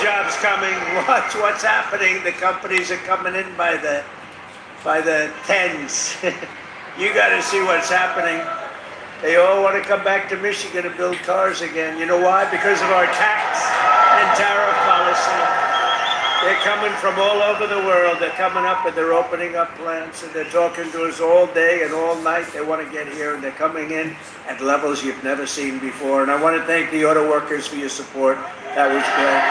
jobs coming. Watch what's happening. The companies are coming in by the tens. You got to see what's happening. They all want to come back to Michigan to build cars again. You know why? Because of our tax and tariff policy. They're coming from all over the world. They're coming up and they're opening up plants and they're talking to us all day and all night. They want to get here and they're coming in at levels you've never seen before. And I want to thank the auto workers for your support. That was great.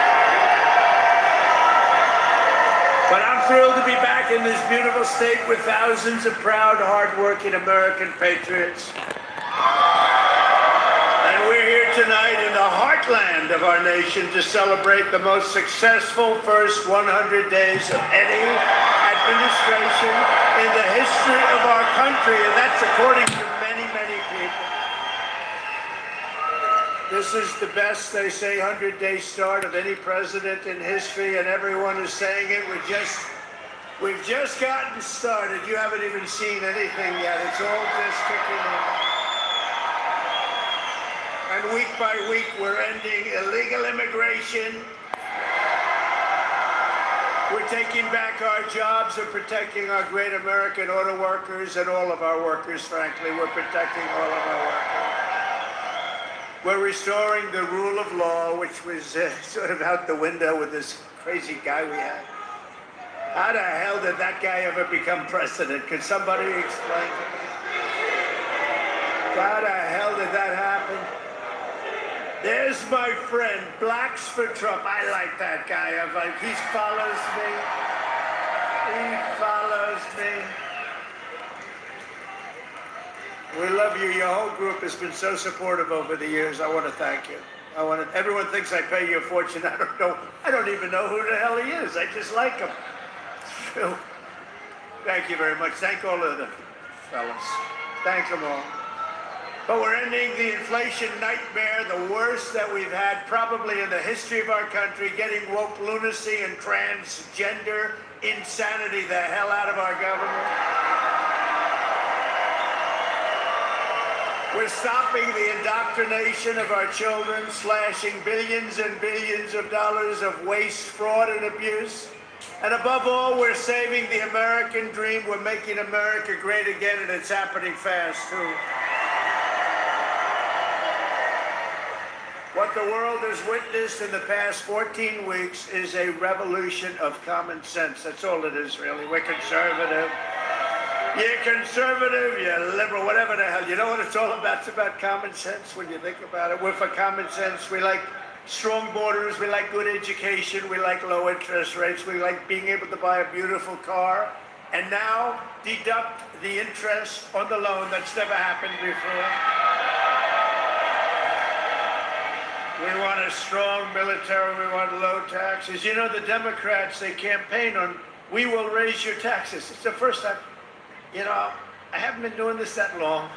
But I'm thrilled to be back in this beautiful state with thousands of proud, hardworking American patriots. And we're here tonight in the heartland of our nation to celebrate the most successful first 100 days of any administration in the history of our country, and that's according to many, many people. This is the best, they say, 100-day start of any president in history, and everyone is saying it. We've just gotten started. You haven't even seen anything yet. It's all just kicking in. And week by week, we're ending illegal immigration. We're taking back our jobs and protecting our great American auto workers and all of our workers, frankly. We're protecting all of our workers. We're restoring the rule of law, which was sort of out the window with this crazy guy we had. How the hell did that guy ever become president? Could somebody explain to me? How the hell did that happen? There's my friend, Blacks for Trump. I like that guy. He follows me. He follows me. We love you. Your whole group has been so supportive over the years. I want to thank you. Everyone thinks I pay you a fortune. I don't know. I don't even know who the hell he is. I just like him. It's true. Thank you very much. Thank all of the fellas. Thank them all. But we're ending the inflation nightmare, the worst that we've had probably in the history of our country, getting woke lunacy and transgender insanity the hell out of our government. We're stopping the indoctrination of our children, slashing billions and billions of dollars of waste, fraud, and abuse. And above all, we're saving the American dream. We're making America great again, and it's happening fast, too. What the world has witnessed in the past 14 weeks is a revolution of common sense. That's all it is, really. We're conservative. You're conservative, you're liberal, whatever the hell. You know what it's all about? It's about common sense when you think about it. We're for common sense. We like strong borders. We like good education. We like low interest rates. We like being able to buy a beautiful car. And now deduct the interest on the loan. That's never happened before. We want a strong military. We want low taxes. You know, the Democrats, they campaign on, we will raise your taxes. It's the first time, you know, I haven't been doing this that long,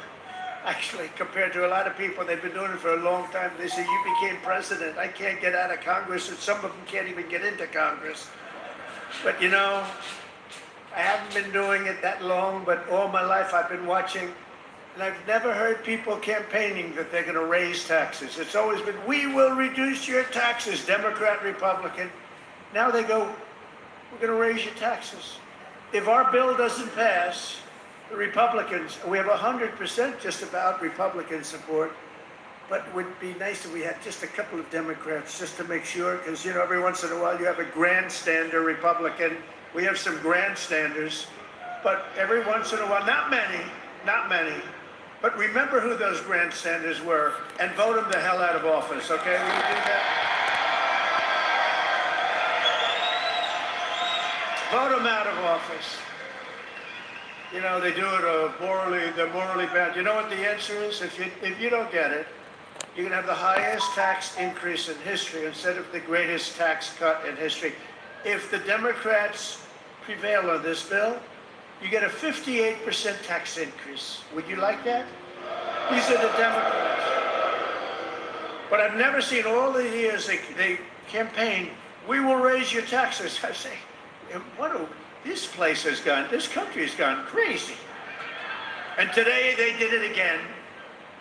actually, compared to a lot of people. They've been doing it for a long time. They say, you became president. I can't get out of Congress, and some of them can't even get into Congress. But, you know, I haven't been doing it that long, but all my life I've been watching. And I've never heard people campaigning that they're going to raise taxes. It's always been, we will reduce your taxes, Democrat, Republican. Now they go, we're going to raise your taxes. If our bill doesn't pass, the Republicans, we have 100% just about Republican support, but it would be nice if we had just a couple of Democrats just to make sure, because, you know, every once in a while you have a grandstander Republican. We have some grandstanders, but every once in a while, not many. But remember who those grandstanders were and vote them the hell out of office, okay? Will you do that? Vote them out of office. You know, they do it they're morally bad. You know what the answer is? If you don't get it, you're going to have the highest tax increase in history instead of the greatest tax cut in history. If the Democrats prevail on this bill, you get a 58% tax increase. Would you like that? These are the Democrats. But I've never seen all the years they campaign, we will raise your taxes. I say, this country has gone crazy. And today they did it again.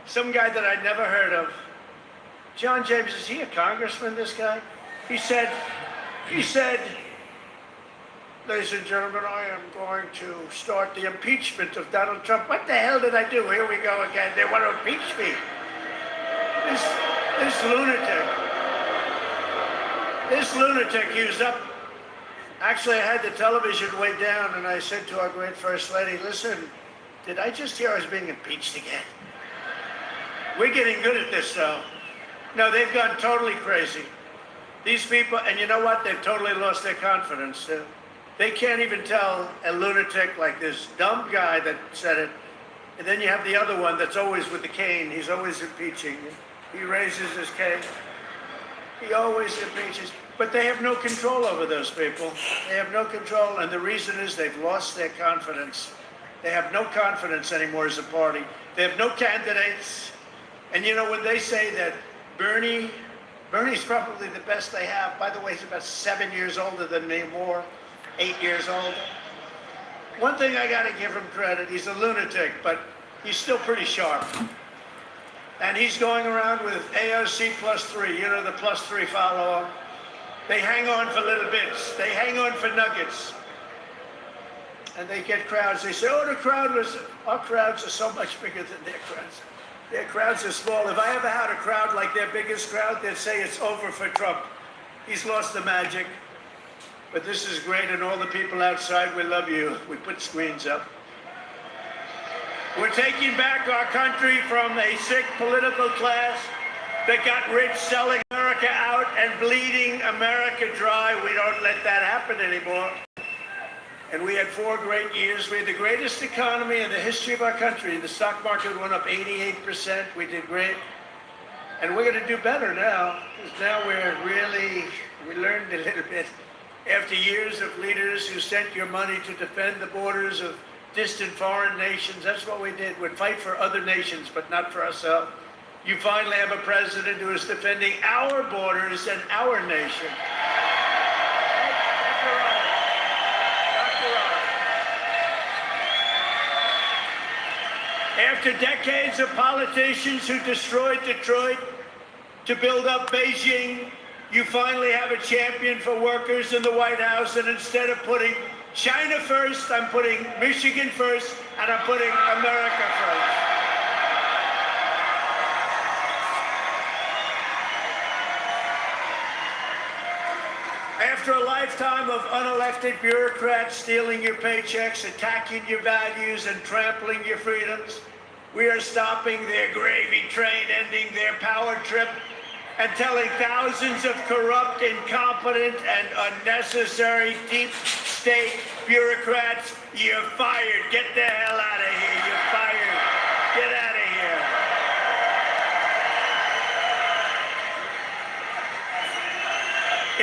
Some guy that I'd never heard of. John James, is he a congressman, this guy? He said, ladies and gentlemen, I am going to start the impeachment of Donald Trump. What the hell did I do? Here we go again. They want to impeach me. This lunatic used up. Actually, I had the television way down, and I said to our great First Lady, listen, did I just hear I was being impeached again? We're getting good at this, though. No, they've gone totally crazy. These people, and you know what? They've totally lost their confidence, too. They can't even tell a lunatic like this dumb guy that said it. And then you have the other one that's always with the cane. He's always impeaching. He raises his cane. He always impeaches. But they have no control over those people. They have no control, and the reason is they've lost their confidence. They have no confidence anymore as a party. They have no candidates. And you know, when they say that Bernie's probably the best they have. By the way, he's about 7 years older than me, more, 8 years older. One thing I got to give him credit, he's a lunatic, but he's still pretty sharp. And he's going around with AOC +3, you know, the +3 follow-up. They hang on for little bits. They hang on for nuggets. And they get crowds. They say, oh, our crowds are so much bigger than their crowds. Their crowds are small. If I ever had a crowd like their biggest crowd, they'd say it's over for Trump. He's lost the magic. But this is great, and all the people outside, we love you. We put screens up. We're taking back our country from a sick political class that got rich selling America out and bleeding America dry. We don't let that happen anymore. And we had 4 great years. We had the greatest economy in the history of our country. The stock market went up 88%. We did great. And we're going to do better now, because now we learned a little bit. After years of leaders who sent your money to defend the borders of distant foreign nations, that's what we did. We'd fight for other nations, but not for ourselves. You finally have a president who is defending our borders and our nation. After decades of politicians who destroyed Detroit to build up Beijing, you finally have a champion for workers in the White House, and instead of putting China first, I'm putting Michigan first, and I'm putting America first. After a lifetime of unelected bureaucrats stealing your paychecks, attacking your values, and trampling your freedoms, we are stopping their gravy train, ending their power trip, and telling thousands of corrupt, incompetent, and unnecessary deep state bureaucrats, you're fired. Get the hell out of here. You're fired. Get out of here.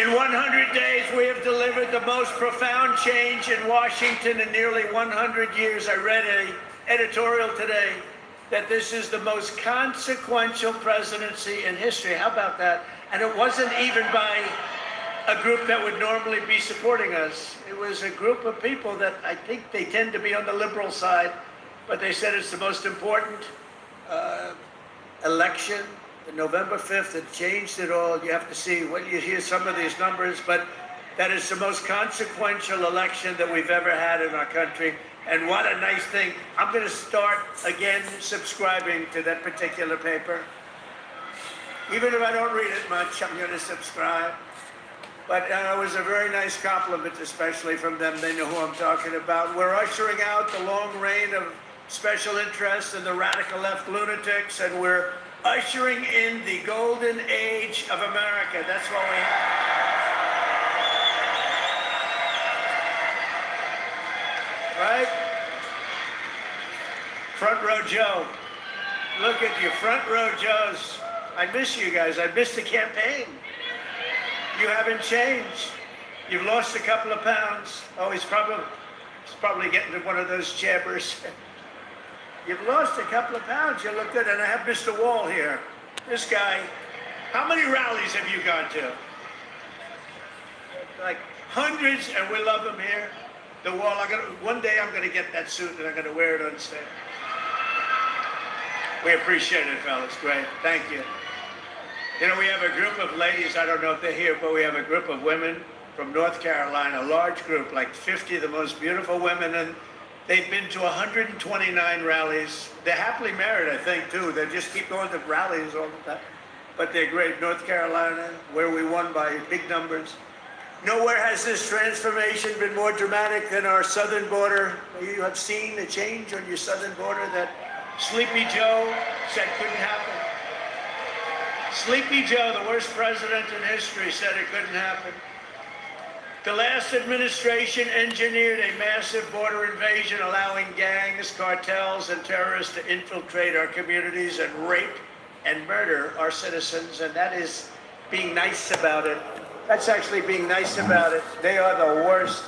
In 100 days, we have delivered the most profound change in Washington in nearly 100 years. I read an editorial today that this is the most consequential presidency in history. How about that? And it wasn't even by a group that would normally be supporting us. It was a group of people that I think they tend to be on the liberal side, but they said it's the most important election. The November 5th, it changed it all. You have to see, when you hear some of these numbers, but that is the most consequential election that we've ever had in our country. And what a nice thing. I'm going to start again subscribing to that particular paper. Even if I don't read it much, I'm going to subscribe. But it was a very nice compliment, especially from them. They know who I'm talking about. We're ushering out the long reign of special interests and the radical left lunatics, and we're ushering in the golden age of America. That's what we have. Right? Front row Joe. Look at you, front row Joes. I miss you guys. I miss the campaign. You haven't changed. You've lost a couple of pounds. Oh, he's probably getting to one of those jabbers. You've lost a couple of pounds. You look good. And I have Mr. Wall here. This guy. How many rallies have you gone to? Like hundreds, and we love him here. The Wall. One day I'm going to get that suit and I'm going to wear it on stage. We appreciate it, fellas. Great. Thank you. You know, we have a group of ladies, I don't know if they're here, but we have a group of women from North Carolina, a large group, like 50 of the most beautiful women, and they've been to 129 rallies. They're happily married, I think, too. They just keep going to rallies all the time. But they're great. North Carolina, where we won by big numbers. Nowhere has this transformation been more dramatic than our southern border. You have seen a change on your southern border that Sleepy Joe said couldn't happen. Sleepy Joe, the worst president in history, said it couldn't happen. The last administration engineered a massive border invasion, allowing gangs, cartels, and terrorists to infiltrate our communities and rape and murder our citizens, and that is being nice about it. That's actually being nice about it. They are the worst.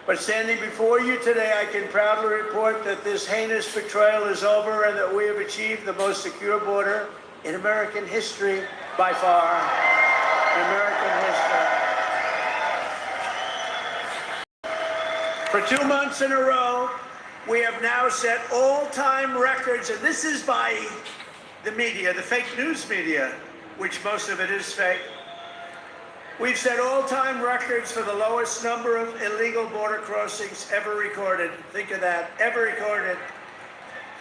But standing before you today, I can proudly report that this heinous betrayal is over and that we have achieved the most secure border in American history by far. In American history. For 2 months in a row, we have now set all-time records, and this is by the media, the fake news media, which most of it is fake. We've set all-time records for the lowest number of illegal border crossings ever recorded. Think of that, ever recorded.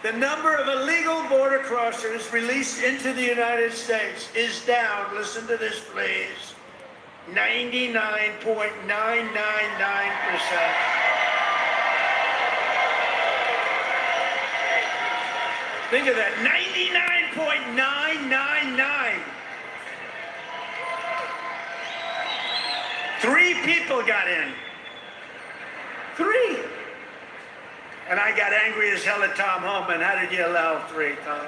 The number of illegal border crossers released into the United States is down, listen to this please, 99.999%. Think of that, 99.999. 3 people got in. 3. And I got angry as hell at Tom Homan. How did you allow 3, Tom?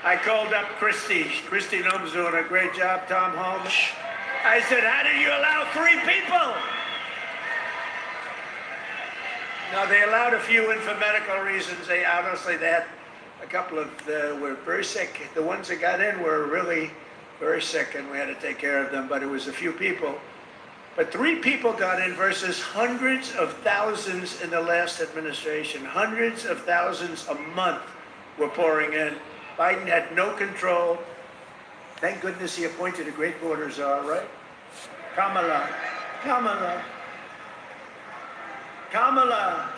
I called up Christy. Christy Noem's doing a great job, Tom Homan. I said, how did you allow 3 people? No, they allowed a few in for medical reasons. They honestly, they had a couple of, were very sick. The ones that got in were really very sick, and we had to take care of them, but it was a few people. But 3 people got in versus hundreds of thousands in the last administration. Hundreds of thousands a month were pouring in. Biden had no control. Thank goodness he appointed a great border czar, right? Kamala.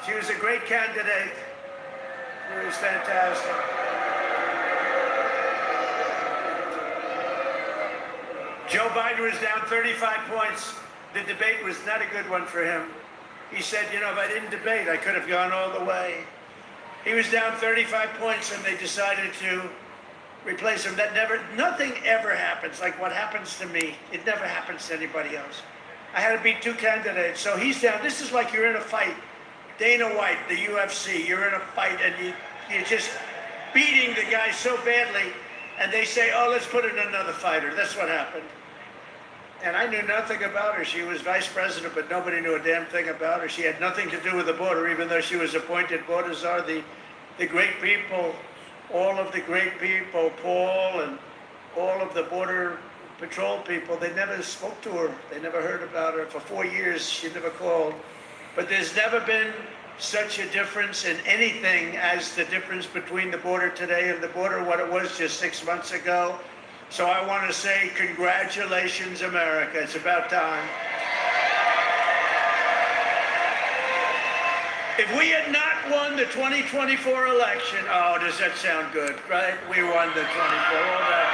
She was a great candidate. It was fantastic. Joe Biden was down 35 points. The debate was not a good one for him. He said, you know, if I didn't debate, I could have gone all the way. He was down 35 points and they decided to replace him. Nothing ever happens like what happens to me. It never happens to anybody else. I had to beat 2 candidates. So he's down. This is like you're in a fight. Dana White, the UFC, you're in a fight and you're just beating the guy so badly. And they say, oh, let's put in another fighter. That's what happened. And I knew nothing about her. She was vice president, but nobody knew a damn thing about her. She had nothing to do with the border, even though she was appointed border czar. The great people, all of the great people, Paul and all of the border patrol people, they never spoke to her. They never heard about her. For 4 years, she never called. But there's never been such a difference in anything as the difference between the border today and the border what it was just 6 months ago. So I want to say congratulations, America. It's about time. If we had not won the 2024 election, oh, does that sound good, right? We won the 24, all that.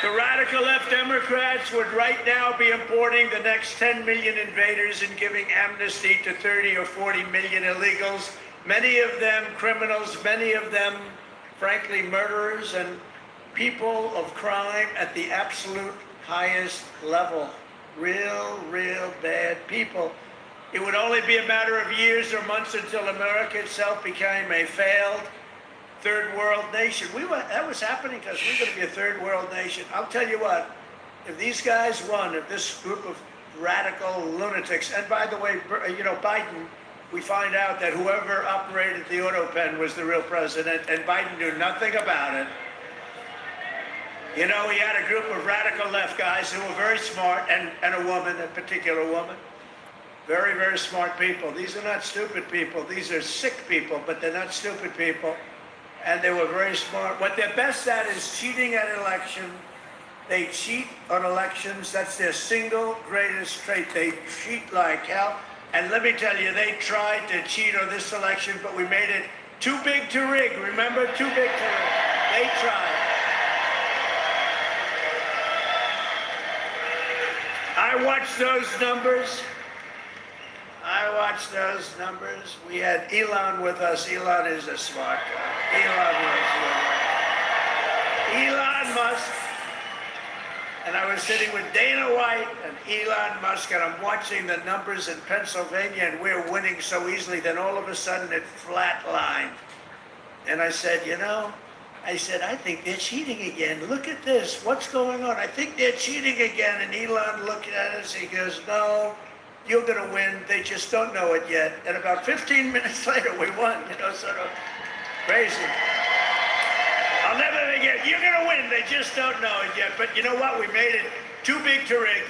The radical left Democrats would right now be importing the next 10 million invaders and giving amnesty to 30 or 40 million illegals, many of them criminals, many of them frankly, murderers and people of crime at the absolute highest level. Real bad people. It would only be a matter of years or months until America itself became a failed third world nation. That was happening because we're going to be a third world nation. I'll tell you what, if these guys won, if this group of radical lunatics, and by the way, you know, Biden, we find out that whoever operated the auto pen was the real president, and Biden knew nothing about it. You know, he had a group of radical left guys who were very smart, and a woman, a particular woman. Very smart people. These are not stupid people. These are sick people, but they're not stupid people. and they were very smart. What they're best at is cheating at election. They cheat on elections. That's their single greatest trait. They cheat like hell. And let me tell you, they tried to cheat on this election, but we made it too big to rig. Remember? Too big to rig. They tried. I watched those numbers. We had Elon with us. Elon is a smart guy. Elon Musk. And I was sitting with Dana White and Elon Musk, and I'm watching the numbers in Pennsylvania, and we're winning so easily. Then all of a sudden it flatlined. And I said, I think they're cheating again. Look at this. What's going on? I think they're cheating again. And Elon looked at us. He goes, no, you're going to win. They just don't know it yet. And about 15 minutes later, we won. Sort of crazy. I'll never forget. You're going to win. They just don't know it yet. But you know what? We made it too big to rig.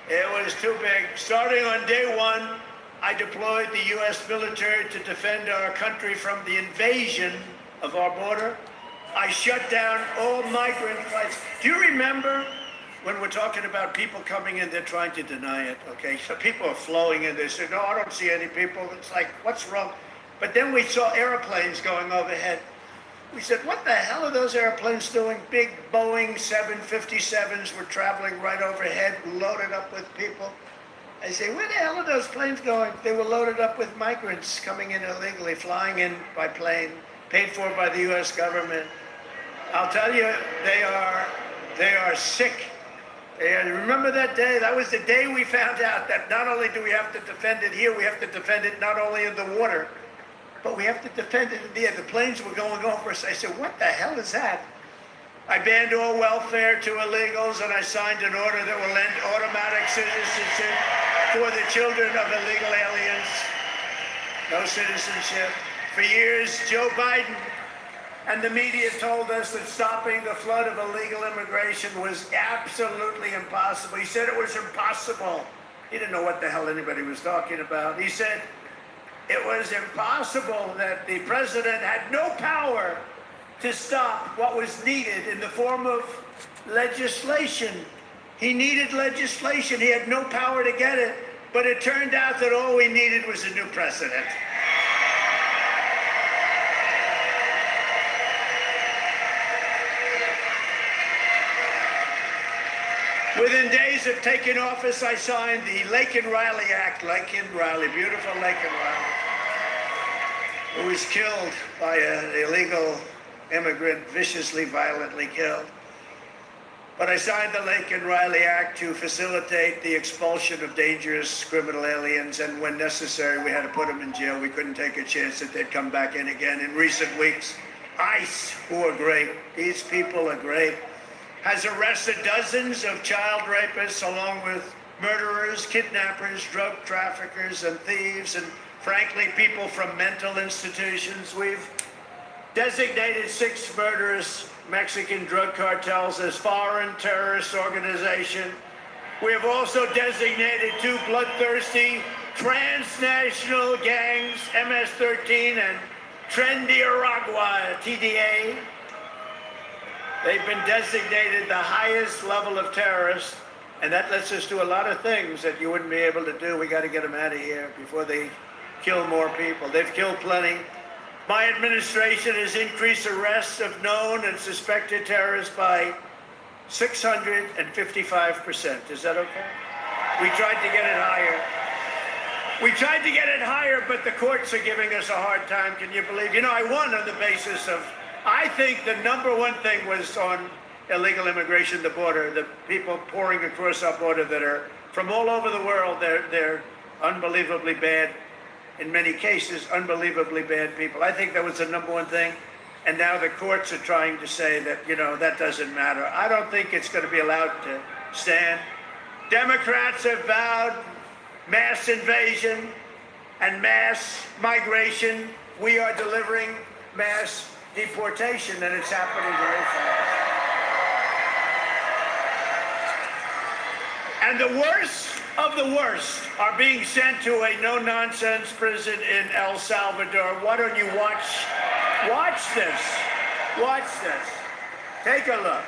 It was too big. Starting on day one, I deployed the U.S. military to defend our country from the invasion of our border. I shut down all migrant flights. Do you remember when we're talking about people coming in, they're trying to deny it, okay? So people are flowing in. They say, no, I don't see any people. It's like, what's wrong? But then we saw airplanes going overhead. We said, what the hell are those airplanes doing? Big Boeing 757s were traveling right overhead, loaded up with people. I say, where the hell are those planes going? They were loaded up with migrants coming in illegally, flying in by plane, paid for by the U.S. government. I'll tell you, they are sick. Remember that day? That was the day we found out that not only do we have to defend it here, we have to defend it not only in the water, but we have to defend it in the air. The planes were going over us. I said, what the hell is that? I banned all welfare to illegals, and I signed an order that will end automatic citizenship for the children of illegal aliens. No citizenship. For years, Joe Biden and the media told us that stopping the flood of illegal immigration was absolutely impossible. He said it was impossible. He didn't know what the hell anybody was talking about. He said it was impossible, that the president had no power to stop what was needed in the form of legislation. He needed legislation. He had no power to get it. But it turned out that all we needed was a new president. Within days of taking office, I signed the Laken Riley Act. Laken Riley, beautiful Laken Riley, who was killed by an illegal immigrant, viciously, violently killed. But I signed the Laken Riley Act to facilitate the expulsion of dangerous criminal aliens, and when necessary, we had to put them in jail. We couldn't take a chance that they'd come back in again. In recent weeks, ICE, who are great, these people are great, has arrested dozens of child rapists along with murderers, kidnappers, drug traffickers, and thieves, and frankly, people from mental institutions. We've designated 6 murderous Mexican drug cartels as foreign terrorist organization. We have also designated 2 bloodthirsty transnational gangs, MS-13 and Trendiaragua, TDA. They've been designated the highest level of terrorists, and that lets us do a lot of things that you wouldn't be able to do. We got to get them out of here before they kill more people. They've killed plenty. My administration has increased arrests of known and suspected terrorists by 655%. Is that okay? We tried to get it higher. But the courts are giving us a hard time. Can you believe? I won on the basis of, I think the number one thing was on illegal immigration, the border, the people pouring across our border that are from all over the world. They're unbelievably bad. In many cases, unbelievably bad people. I think that was the number one thing. And now the courts are trying to say that, that doesn't matter. I don't think it's going to be allowed to stand. Democrats have vowed mass invasion and mass migration. We are delivering mass deportation, and it's happening very fast. And the worst of the worst are being sent to a no-nonsense prison in El Salvador. Why don't you watch Watch this. Watch this. Take a look.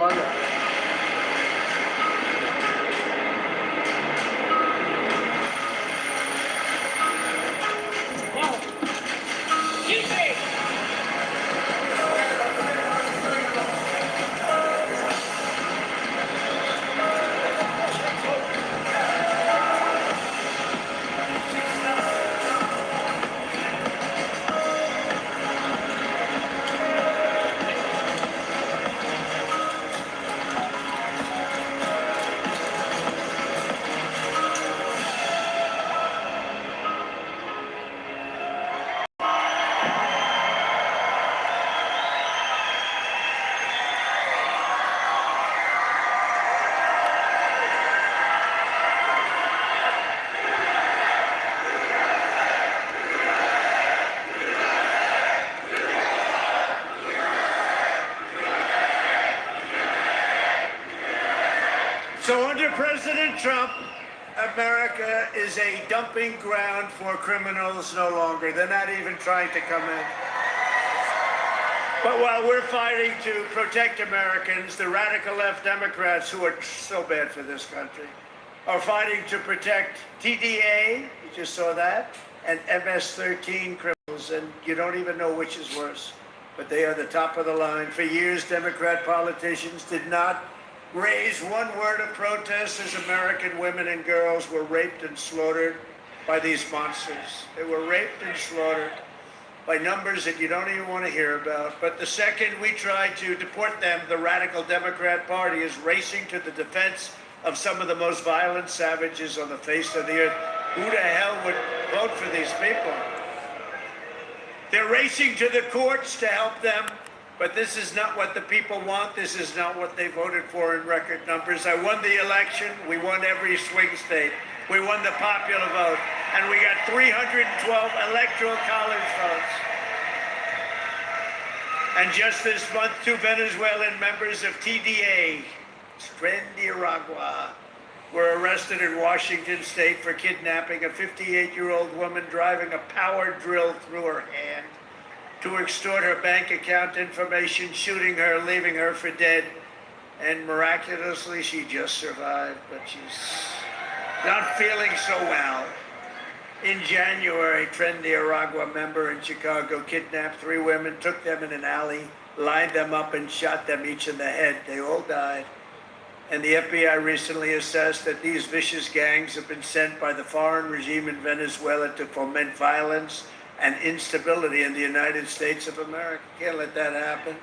MAGA. So under President Trump, America is a dumping ground for criminals no longer. They're not even trying to come in. But while we're fighting to protect Americans, the radical left Democrats, who are so bad for this country, are fighting to protect TDA, you just saw that, and MS-13 criminals, and you don't even know which is worse. But they are the top of the line. For years, Democrat politicians did not raise one word of protest as American women and girls were raped and slaughtered by these monsters. They were raped and slaughtered by numbers that you don't even want to hear about. But the second we try to deport them, the radical Democrat Party is racing to the defense of some of the most violent savages on the face of the earth. Who the hell would vote for these people? They're racing to the courts to help them. But this is not what the people want. This is not what they voted for in record numbers. I won the election. We won every swing state. We won the popular vote. And we got 312 electoral college votes. And just this month, 2 Venezuelan members of TDA, Nicaragua, were arrested in Washington state for kidnapping a 58-year-old woman driving a power drill through her hand to extort her bank account information, shooting her, leaving her for dead. And miraculously, she just survived, but she's not feeling so well. In January, Tren Nicaragua member in Chicago kidnapped 3 women, took them in an alley, lined them up, and shot them each in the head. They all died. And the FBI recently assessed that these vicious gangs have been sent by the foreign regime in Venezuela to foment violence and instability in the United States of America. Can't let that happen.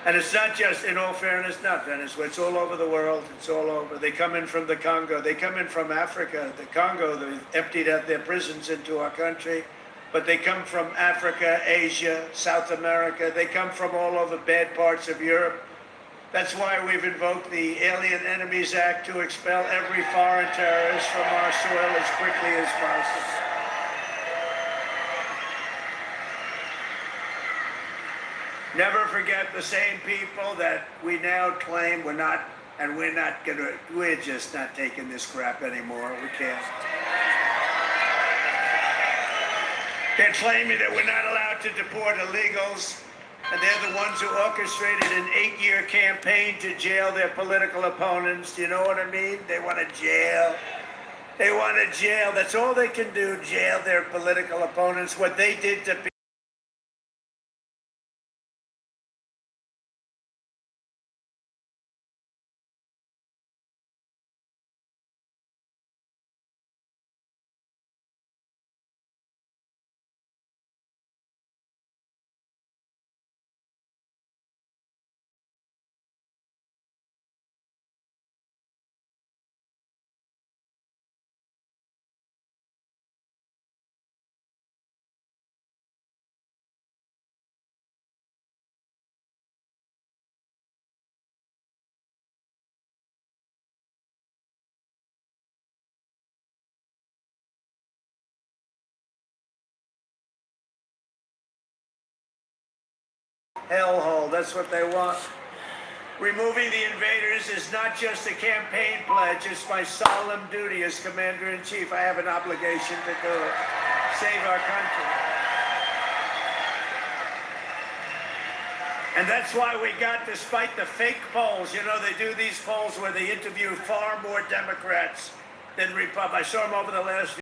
And it's not just, in all fairness, not Venezuela. It's all over the world. It's all over. They come in from the Congo. They come in from Africa. The Congo, they emptied out their prisons into our country. But they come from Africa, Asia, South America. They come from all over bad parts of Europe. That's why we've invoked the Alien Enemies Act to expel every foreign terrorist from our soil as quickly as possible. Never forget the same people that we now claim we're just not taking this crap anymore. We can't. They're claiming that we're not allowed to deport illegals, and they're the ones who orchestrated an 8-year campaign to jail their political opponents. Do you know what I mean? They want to jail. They want to jail. That's all they can do, jail their political opponents. What they did to people. Hellhole, that's what they want. Removing the invaders is not just a campaign pledge, it's my solemn duty as Commander-in-Chief. I have an obligation to do it. Save our country. And that's why we got, despite the fake polls, you know, they do these polls where they interview far more Democrats than Republicans. I saw them over the last